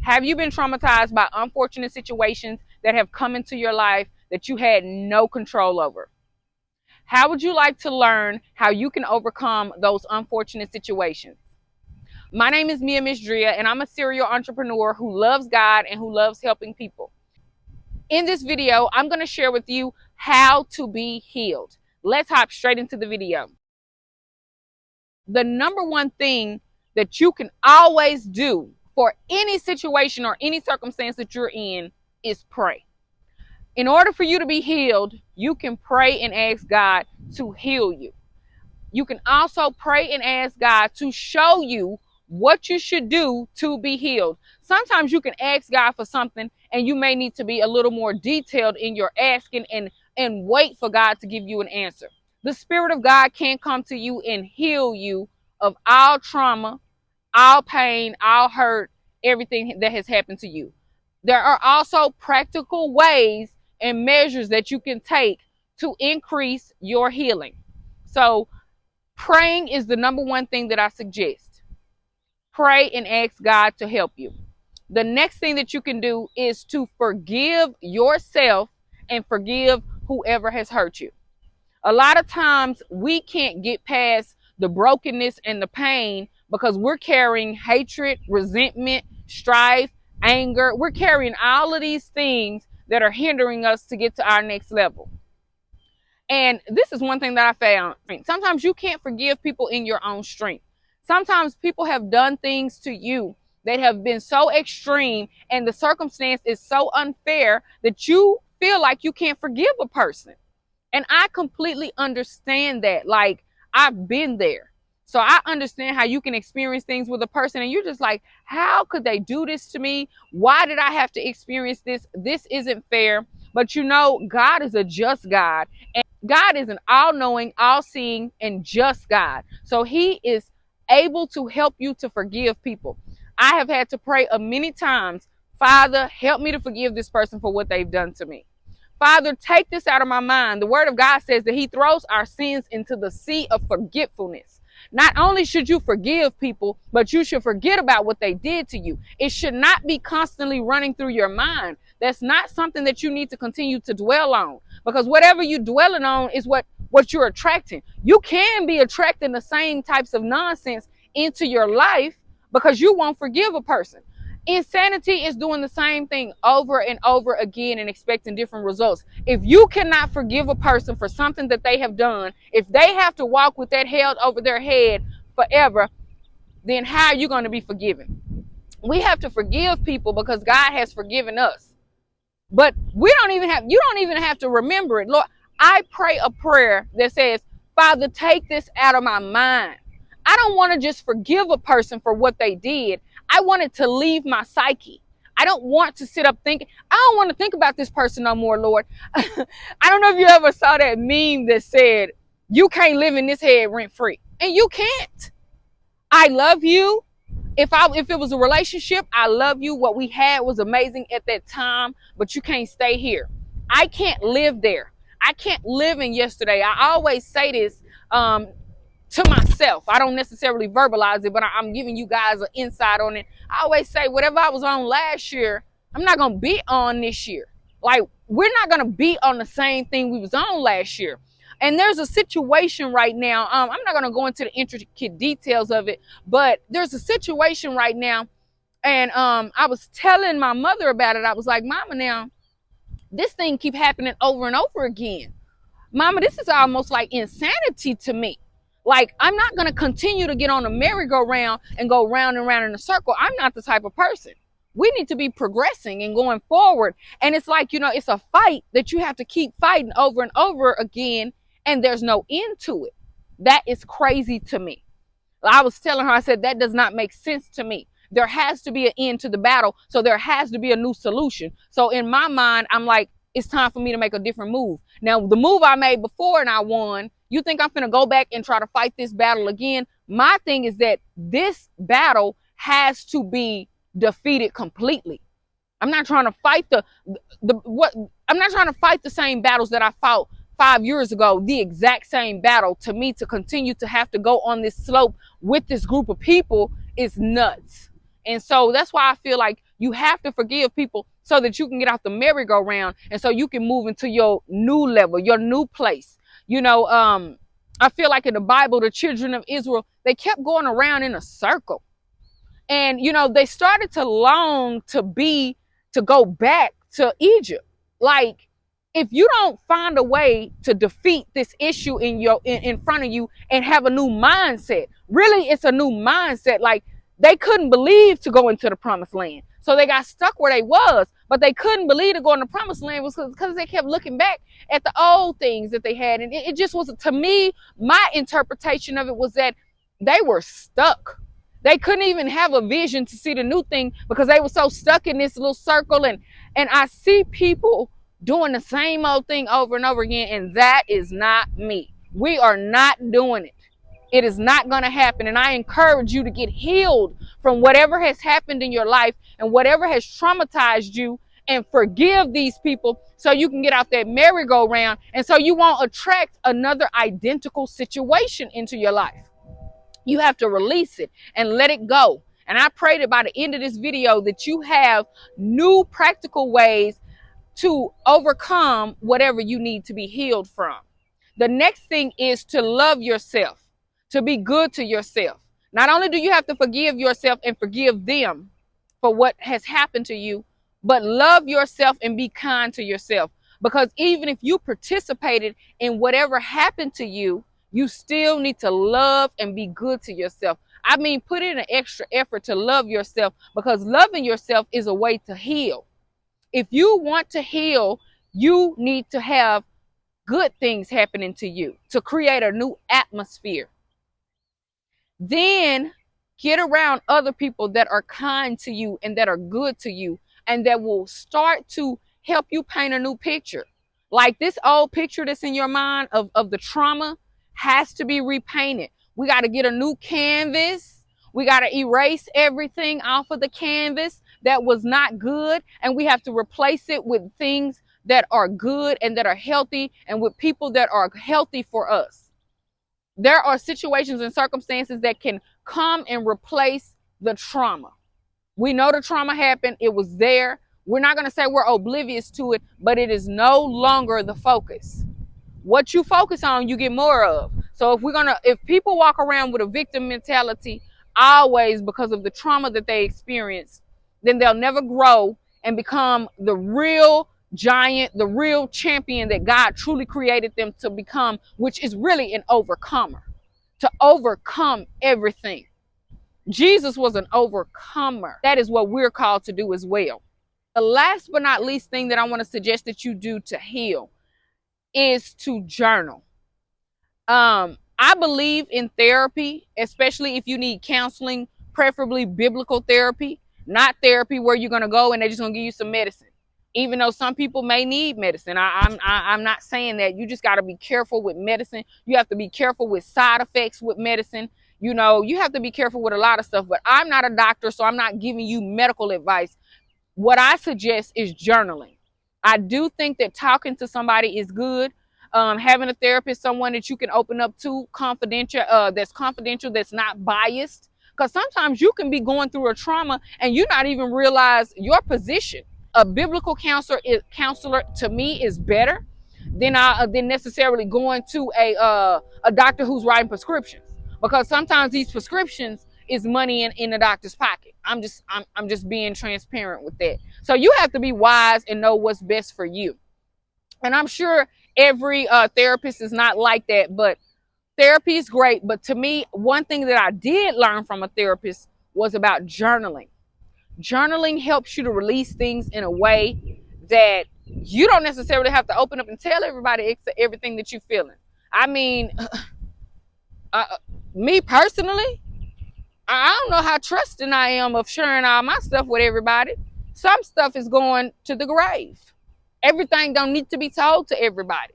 Have you been traumatized by unfortunate situations that have come into your life that you had no control over? How would you like to learn how you can overcome those unfortunate situations? My name is Mia Misdria, and I'm a serial entrepreneur who loves God and who loves helping people. In this video, I'm going to share with you how to be healed. Let's hop straight into the video. The number one thing that you can always do for any situation or any circumstance that you're in is pray. In order for you to be healed, you can pray and ask God to heal you. You can also pray and ask God to show you what you should do to be healed. Sometimes you can ask God for something and you may need to be a little more detailed in your asking and wait for God to give you an answer. The Spirit of God can come to you and heal you of all trauma, all pain, all hurt, everything that has happened to you. There are also practical ways and measures that you can take to increase your healing. So praying is the number one thing that I suggest. Pray and ask God to help you. The next thing that you can do is to forgive yourself and forgive whoever has hurt you. A lot of times we can't get past the brokenness and the pain because we're carrying hatred, resentment, strife, anger. We're carrying all of these things that are hindering us to get to our next level. And this is one thing that I found. Sometimes you can't forgive people in your own strength. Sometimes people have done things to you that have been so extreme and the circumstance is so unfair that you feel like you can't forgive a person. And I completely understand that. Like, I've been there. So I understand how you can experience things with a person and you're just like, how could they do this to me? Why did I have to experience this? This isn't fair. But you know, God is a just God. And God is an all-knowing, all-seeing, and just God. So he is able to help you to forgive people. I have had to pray many times, Father, help me to forgive this person for what they've done to me. Father, take this out of my mind. The word of God says that he throws our sins into the sea of forgetfulness. Not only should you forgive people, but you should forget about what they did to you. It should not be constantly running through your mind. That's not something that you need to continue to dwell on, because whatever you're dwelling on is what you're attracting. You can be attracting the same types of nonsense into your life because you won't forgive a person. Insanity is doing the same thing over and over again and expecting different results. If you cannot forgive a person for something that they have done, if they have to walk with that held over their head forever, then how are you going to be forgiven? We have to forgive people because God has forgiven us. But you don't even have to remember it. Lord, I pray a prayer that says, Father, take this out of my mind. I don't want to just forgive a person for what they did. I want it to leave my psyche. I don't want to sit up thinking, I don't want to think about this person no more, Lord. I don't know if you ever saw that meme that said, you can't live in this head rent free. And you can't. I love you. If it was a relationship, I love you. What we had was amazing at that time, but you can't stay here. I can't live there. I can't live in yesterday. I always say this to myself. I don't necessarily verbalize it, but I'm giving you guys an insight on it. I always say whatever I was on last year, I'm not going to be on this year. Like, we're not going to be on the same thing we was on last year. And there's a situation right now. I'm not going to go into the intricate details of it, but there's a situation right now. And I was telling my mother about it. I was like, Mama, now this thing keep happening over and over again. Mama, this is almost like insanity to me. Like, I'm not going to continue to get on a merry-go-round and go round and round in a circle. I'm not the type of person. We need to be progressing and going forward. And it's like, you know, it's a fight that you have to keep fighting over and over again. And there's no end to it. That is crazy to me. I was telling her, I said, that does not make sense to me. There has to be an end to the battle. So there has to be a new solution. So in my mind, I'm like, it's time for me to make a different move. Now, the move I made before and I won, you think I'm going to go back and try to fight this battle again? My thing is that this battle has to be defeated completely. I'm not trying to fight I'm not trying to fight the same battles that I fought 5 years ago, the exact same battle. To me, to continue to have to go on this slope with this group of people is nuts. And so that's why I feel like You have to forgive people so that you can get out the merry-go-round and so you can move into your new level, your new place. You know, I feel like in the Bible, the children of Israel, they kept going around in a circle. And, you know, they started to long to go back to Egypt. Like, if you don't find a way to defeat this issue in front of you and have a new mindset, really it's a new mindset. Like, they couldn't believe to go into the promised land. So they got stuck where they was, but they couldn't believe to go in the promised land was because they kept looking back at the old things that they had. And it just was, to me, my interpretation of it was that they were stuck. They couldn't even have a vision to see the new thing because they were so stuck in this little circle. And I see people doing the same old thing over and over again, and that is not me. We are not doing it. It is not going to happen. And I encourage you to get healed from whatever has happened in your life and whatever has traumatized you, and forgive these people so you can get out that merry-go-round and so you won't attract another identical situation into your life. You have to release it and let it go. And I pray that by the end of this video that you have new practical ways to overcome whatever you need to be healed from. The next thing is to love yourself, to be good to yourself. Not only do you have to forgive yourself and forgive them for what has happened to you, but love yourself and be kind to yourself. Because even if you participated in whatever happened to you, you still need to love and be good to yourself. I mean, put in an extra effort to love yourself, because loving yourself is a way to heal. If you want to heal, you need to have good things happening to you to create a new atmosphere. Then get around other people that are kind to you and that are good to you and that will start to help you paint a new picture. Like this old picture that's in your mind of the trauma has to be repainted. We got to get a new canvas. We got to erase everything off of the canvas that was not good. And we have to replace it with things that are good and that are healthy, and with people that are healthy for us. There are situations and circumstances that can come and replace the trauma. We know the trauma happened. It was there. We're not going to say we're oblivious to it, but it is no longer the focus. What you focus on, you get more of. So if people walk around with a victim mentality always because of the trauma that they experienced, then they'll never grow and become the real giant, the real champion that God truly created them to become, which is really an overcomer, to overcome everything. Jesus was an overcomer. That is what we're called to do as well. The last but not least thing that I want to suggest that you do to heal is to journal. I believe in therapy, especially if you need counseling, preferably biblical therapy, not therapy where you're going to go and they're just going to give you some medicine. Even though some people may need medicine, I'm not saying that. You just got to be careful with medicine. You have to be careful with side effects with medicine. You know, you have to be careful with a lot of stuff, but I'm not a doctor, so I'm not giving you medical advice. What I suggest is journaling. I do think that talking to somebody is good. Having a therapist, someone that you can open up to, confidential, that's not biased. Because sometimes you can be going through a trauma and you not even realize your position. A biblical counselor to me is better than necessarily going to a doctor who's writing prescriptions. Because sometimes these prescriptions is money in the doctor's pocket. I'm just being transparent with that. So you have to be wise and know what's best for you. And I'm sure every therapist is not like that, but therapy is great. But to me, one thing that I did learn from a therapist was about journaling. Journaling helps you to release things in a way that you don't necessarily have to open up and tell everybody everything that you're feeling. I mean, me personally, I don't know how trusting I am of sharing all my stuff with everybody. Some stuff is going to the grave. Everything don't need to be told to everybody.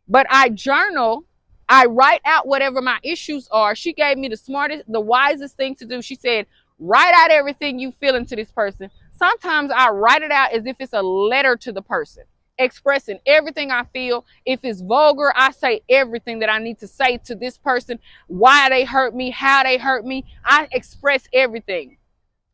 But I journal. I write out whatever my issues are. She gave me the wisest thing to do. She said, write out everything you feel into this person. Sometimes I write it out as if it's a letter to the person, expressing everything I feel. If it's vulgar, I say everything that I need to say to this person, why they hurt me, how they hurt me. I express everything.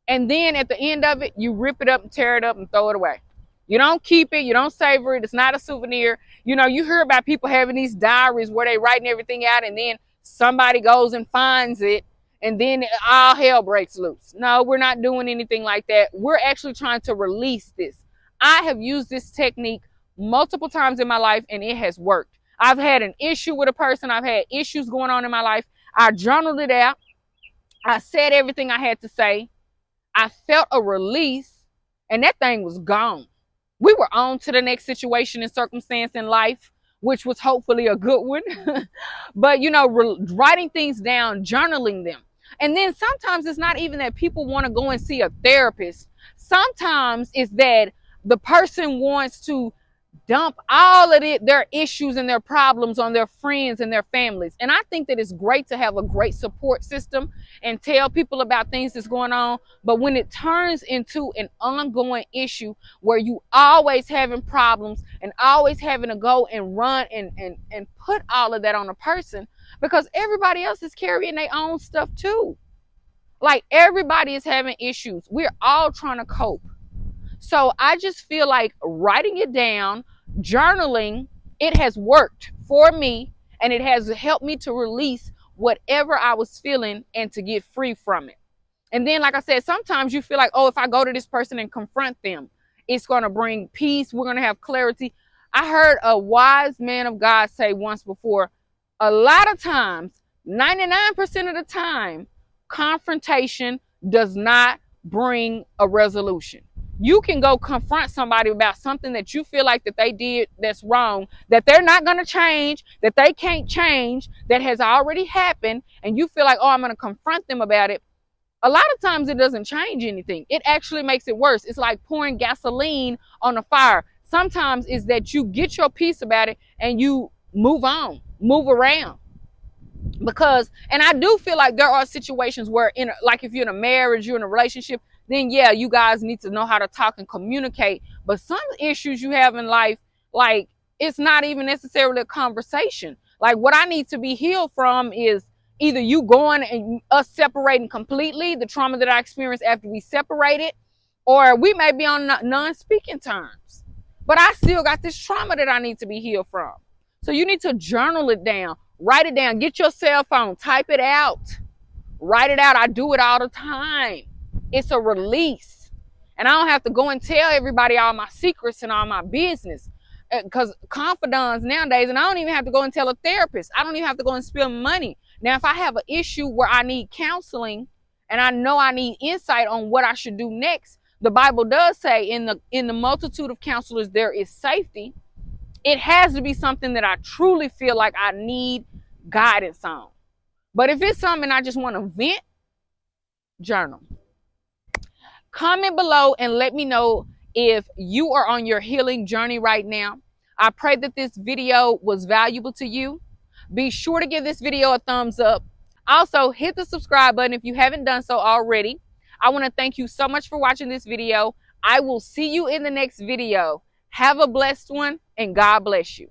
And then at the end of it, you rip it up and tear it up and throw it away. You don't keep it. You don't savor it. It's not a souvenir. You know, you hear about people having these diaries where they writing everything out and then somebody goes and finds it and then all hell breaks loose. No, we're not doing anything like that. We're actually trying to release this. I have used this technique multiple times in my life and it has worked. I've had an issue with a person. I've had issues going on in my life. I journaled it out. I said everything I had to say. I felt a release and that thing was gone. We were on to the next situation and circumstance in life, which was hopefully a good one. But, you know, writing things down, journaling them. And then sometimes it's not even that people want to go and see a therapist. Sometimes it's that the person wants to dump all of their issues and their problems on their friends and their families. And I think that it's great to have a great support system and tell people about things that's going on. But when it turns into an ongoing issue where you always having problems and always having to go and run and put all of that on a person, because everybody else is carrying their own stuff too. Like everybody is having issues. We're all trying to cope. So I just feel like writing it down, journaling, it has worked for me and it has helped me to release whatever I was feeling and to get free from it. And then, like I said, sometimes you feel like, oh, if I go to this person and confront them, it's going to bring peace. We're going to have clarity. I heard a wise man of God say once before, a lot of times, 99% of the time, confrontation does not bring a resolution. You can go confront somebody about something that you feel like that they did that's wrong, that they're not going to change, that they can't change, that has already happened, and you feel like, oh, I'm going to confront them about it. A lot of times it doesn't change anything. It actually makes it worse. It's like pouring gasoline on a fire. Sometimes it's that you get your piece about it and you move on, move around. Because, and I do feel like there are situations where, like if you're in a marriage, you're in a relationship, then yeah, you guys need to know how to talk and communicate. But some issues you have in life, like it's not even necessarily a conversation. Like what I need to be healed from is either you going and us separating completely, the trauma that I experienced after we separated, or we may be on non-speaking terms. But I still got this trauma that I need to be healed from. So you need to journal it down, write it down, get your cell phone, type it out, write it out. I do it all the time. It's a release. And I don't have to go and tell everybody all my secrets and all my business. Because confidants nowadays, and I don't even have to go and tell a therapist. I don't even have to go and spend money. Now, if I have an issue where I need counseling and I know I need insight on what I should do next, the Bible does say in the multitude of counselors, there is safety. It has to be something that I truly feel like I need guidance on. But if it's something I just want to vent, journal. Comment below and let me know if you are on your healing journey right now. I pray that this video was valuable to you. Be sure to give this video a thumbs up. Also, hit the subscribe button if you haven't done so already. I want to thank you so much for watching this video. I will see you in the next video. Have a blessed one and God bless you.